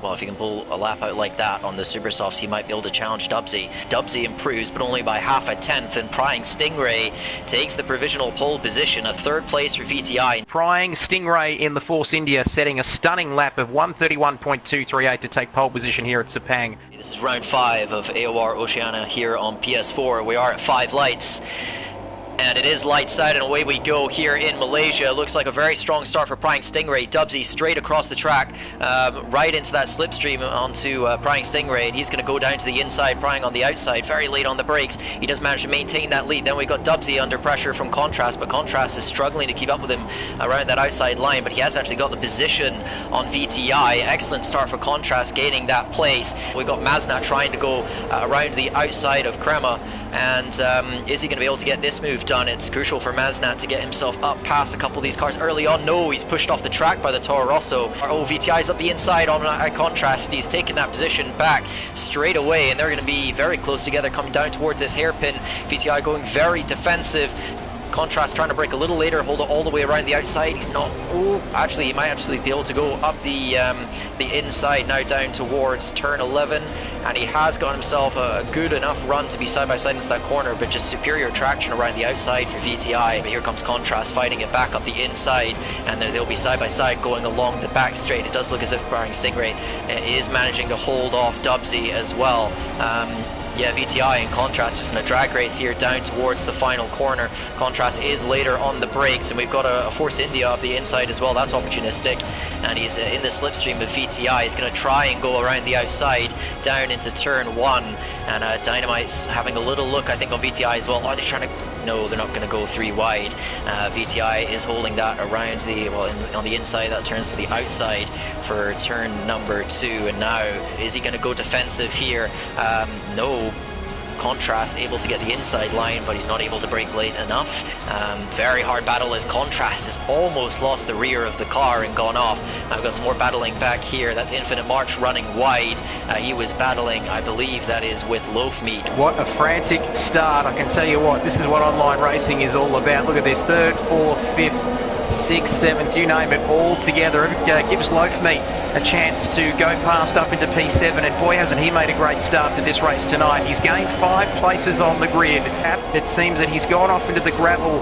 Well, if he can pull a lap out like that on the Super Softs, he might be able to challenge Dubsy. Dubsy improves, but only by half a tenth, and Prying Stingray takes the provisional pole position, a third place for VTI. Prying Stingray in the Force India, setting a stunning lap of 1:31.238 to take pole position here at Sepang. This is round 5 of AOR Oceania here on PS4. We are at 5 lights. And it is lights out and away we go here in Malaysia. Looks like a very strong start for Prying Stingray. Dubsy straight across the track, right into that slipstream onto Prying Stingray, and he's going to go down to the inside, Prying on the outside, very late on the brakes. He does manage to maintain that lead. Then we've got Dubsy under pressure from Contrast, but Contrast is struggling to keep up with him around that outside line, but he has actually got the position on VTI. Excellent start for Contrast, gaining that place. We've got Maznat trying to go around the outside of Crema, and is he going to be able to get this move done? It's crucial for Maznat to get himself up past a couple of these cars early on. No, he's pushed off the track by the Toro Rosso. Oh, VTI's up the inside on Contrast. He's taken that position back straight away, and they're going to be very close together coming down towards this hairpin. VTI going very defensive. Contrast trying to brake a little later, hold it all the way around the outside. He's not. Oh, actually, he might actually be able to go up the inside now down towards turn 11, and he has got himself a good enough run to be side by side into that corner, but just superior traction around the outside for VTI. But here comes Contrast fighting it back up the inside, and they'll be side by side going along the back straight. It does look as if Prying Stingray is managing to hold off Dubsy as well. Yeah, VTI and Contrast just in a drag race here down towards the final corner. Contrast is later on the brakes, and we've got a Force India up the inside as well. That's opportunistic, and he's in the slipstream of VTI. He's going to try and go around the outside down into turn 1, and Dynamite's having a little look, I think, on VTI as well. Are they trying to... No, they're not going to go 3 wide. VTI is holding that around the, on the inside. That turns to the outside for turn number 2. And now, is he going to go defensive here? No. Contrast able to get the inside line, but he's not able to brake late enough. Very hard battle as Contrast has almost lost the rear of the car and gone off. I've got some more battling back here. That's Infinite March running wide. He was battling, I believe that is with Loaf Meat. What a frantic start. I can tell you what, this is what online racing is all about. Look at this, 3rd, 4th, 5th, 6th, 7th, you name it, all together. It gives Loaf Meat a chance to go past up into P7, and boy hasn't he made a great start to this race tonight. He's gained 5 places on the grid. It seems that he's gone off into the gravel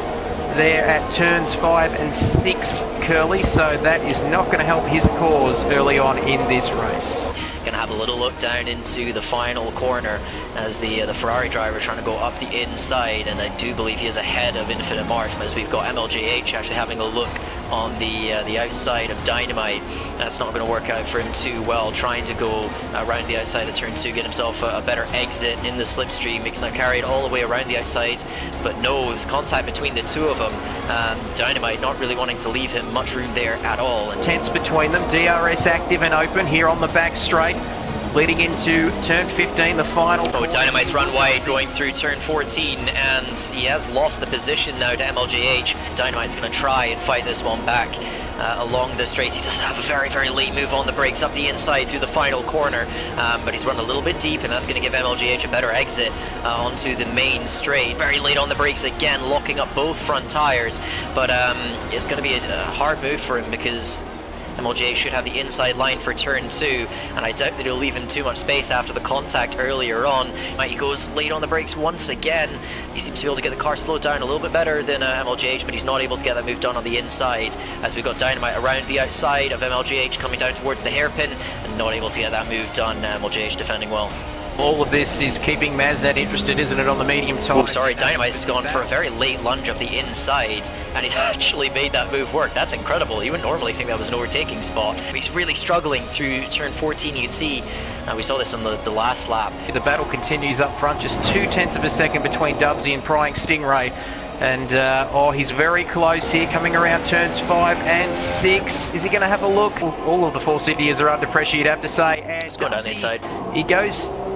there at turns 5 and 6, Curly, so that is not going to help his cause early on in this race. Going to have a little look down into the final corner as the Ferrari driver trying to go up the inside, and I do believe he is ahead of Infinite March, as we've got MLJH actually having a look on the outside of Dynamite. That's not going to work out for him too well, trying to go around the outside of turn 2, get himself a better exit in the slipstream. He's now carried all the way around the outside, but no, there's contact between the two of them. Dynamite not really wanting to leave him much room there at all. Tense between them, DRS active and open here on the back straight, leading into turn 15, the final. Oh, Dynamite's run wide going through turn 14, and he has lost the position now to MLJH. Dynamite's going to try and fight this one back along this race. He does have a very, very late move on the brakes up the inside through the final corner, but he's run a little bit deep, and that's going to give MLJH a better exit onto the main straight. Very late on the brakes again, locking up both front tires, but it's going to be a hard move for him because MLJ should have the inside line for turn 2, and I doubt that he'll leave him too much space after the contact earlier on. He goes late on the brakes once again. He seems to be able to get the car slowed down a little bit better than MLJH, but he's not able to get that move done on the inside, as we've got Dynamite around the outside of MLJH coming down towards the hairpin, and not able to get that move done. MLJH defending well. All of this is keeping Maznat interested, isn't it, on the medium tire? Oh, sorry, Dynamite's gone for a very late lunge up the inside, and he's actually made that move work. That's incredible. You wouldn't normally think that was an overtaking spot. He's really struggling through turn 14. You can see, we saw this on the last lap. The battle continues up front, just 0.2 of a second between Dubsy and Prying Stingray. And, oh, he's very close here, coming around turns 5 and 6. Is he going to have a look? All of the Force Indias are under pressure, you'd have to say. And he's going down the inside.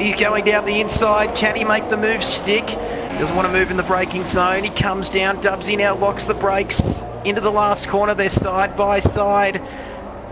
He's going down the inside. Can he make the move stick? Doesn't want to move in the braking zone. He comes down. Dubsy now locks the brakes into the last corner. They're side by side.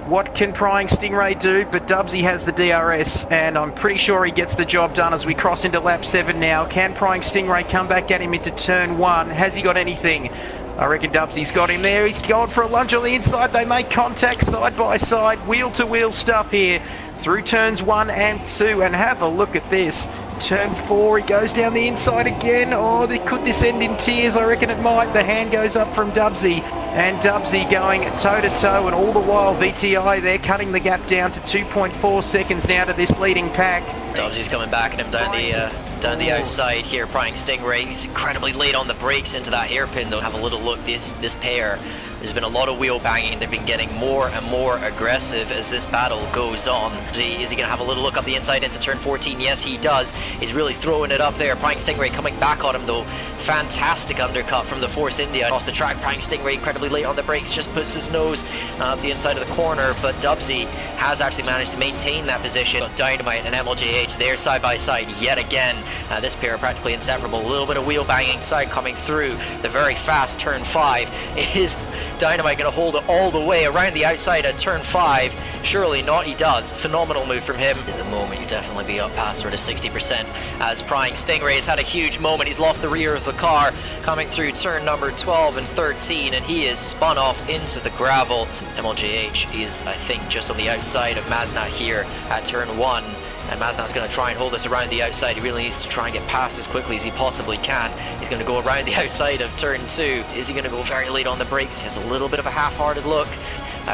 What can Prying Stingray do? But Dubsy has the DRS, and I'm pretty sure he gets the job done as we cross into lap 7 now. Can Prying Stingray come back at him into turn 1? Has he got anything? I reckon Dubsy's got him there. He's gone for a lunge on the inside. They make contact side by side, wheel to wheel stuff here through turns 1 and 2. And have a look at this. Turn 4, he goes down the inside again. Oh, could this end in tears? I reckon it might. The hand goes up from Dubsy, and Dubsy going toe to toe, and all the while VTI there cutting the gap down to 2.4 seconds now to this leading pack. Dubsy's coming back at him down the outside here, prying Stingray. He's incredibly late on the brakes into that hairpin though. Have a little look, this pair. There's been a lot of wheel banging. They've been getting more and more aggressive as this battle goes on. Is he going to have a little look up the inside into turn 14? Yes, he does. He's really throwing it up there. Prying Stingray coming back on him though. Fantastic undercut from the Force India off the track. Prying Stingray incredibly late on the brakes, just puts his nose up the inside of the corner, but Dubsy has actually managed to maintain that position. Dynamite and MLJH there side by side yet again. This pair are practically inseparable. A little bit of wheel banging side coming through the very fast turn 5. It is Dynamite going to hold it all the way around the outside at turn 5. Surely not, he does. Phenomenal move from him. At the moment, you definitely be up past sort of 60% as Prying Stingray has had a huge moment. He's lost the rear of the car coming through turn number 12 and 13, and he is spun off into the gravel. MLJH is, I think, just on the outside of Maznat here at turn 1. And Maznat's going to try and hold this around the outside. He really needs to try and get past as quickly as he possibly can. He's going to go around the outside of turn 2. Is he going to go very late on the brakes? He has a little bit of a half-hearted look.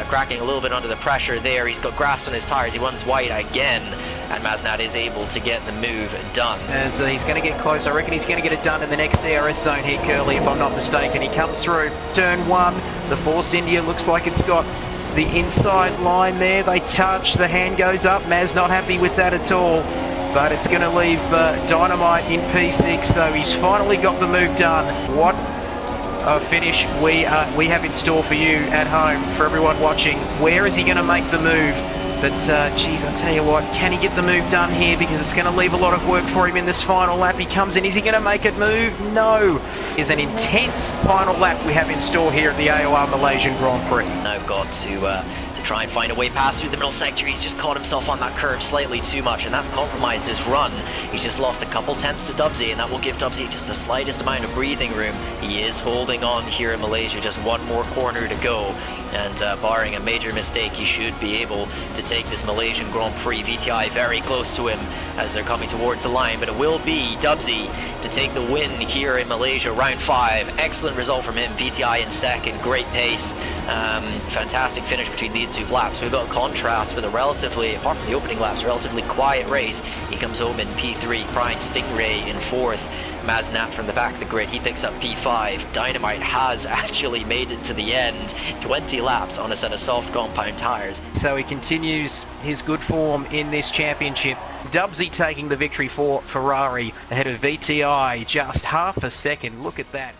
Cracking a little bit under the pressure there. He's got grass on his tires. He runs wide again. And Maznat is able to get the move done. As he's going to get close, I reckon he's going to get it done in the next DRS zone here, Curly, if I'm not mistaken. He comes through turn 1. The Force India looks like it's got the inside line there. They touch, the hand goes up. Maz not happy with that at all, but it's going to leave Dynamite in P6, so he's finally got the move done. What a finish we have in store for you at home, for everyone watching. Where is he going to make the move? But geez, I tell you what, can he get the move done here? Because it's going to leave a lot of work for him in this final lap. He comes in, is he going to make it move? No. It's an intense final lap we have in store here at the AOR Malaysian Grand Prix. Now got to try and find a way past through the middle sector. He's just caught himself on that curve slightly too much, and that's compromised his run. He's just lost a couple tenths to Dubsy, and that will give Dubsy just the slightest amount of breathing room. He is holding on here in Malaysia, just one more corner to go, and barring a major mistake, he should be able to take this Malaysian Grand Prix. VTI very close to him as they're coming towards the line, but it will be Dubsy to take the win here in Malaysia, round 5. Excellent result from him. VTI in second, great pace. Fantastic finish between these two laps. We've got a contrast with a relatively, apart from the opening laps, relatively quiet race. He comes home in P3, Prying Stingray in 4th. Maznat from the back of the grid, he picks up P5. Dynamite has actually made it to the end, 20 laps on a set of soft compound tyres. So he continues his good form in this championship. Dubsy taking the victory for Ferrari ahead of VTI, just half a second. Look at that.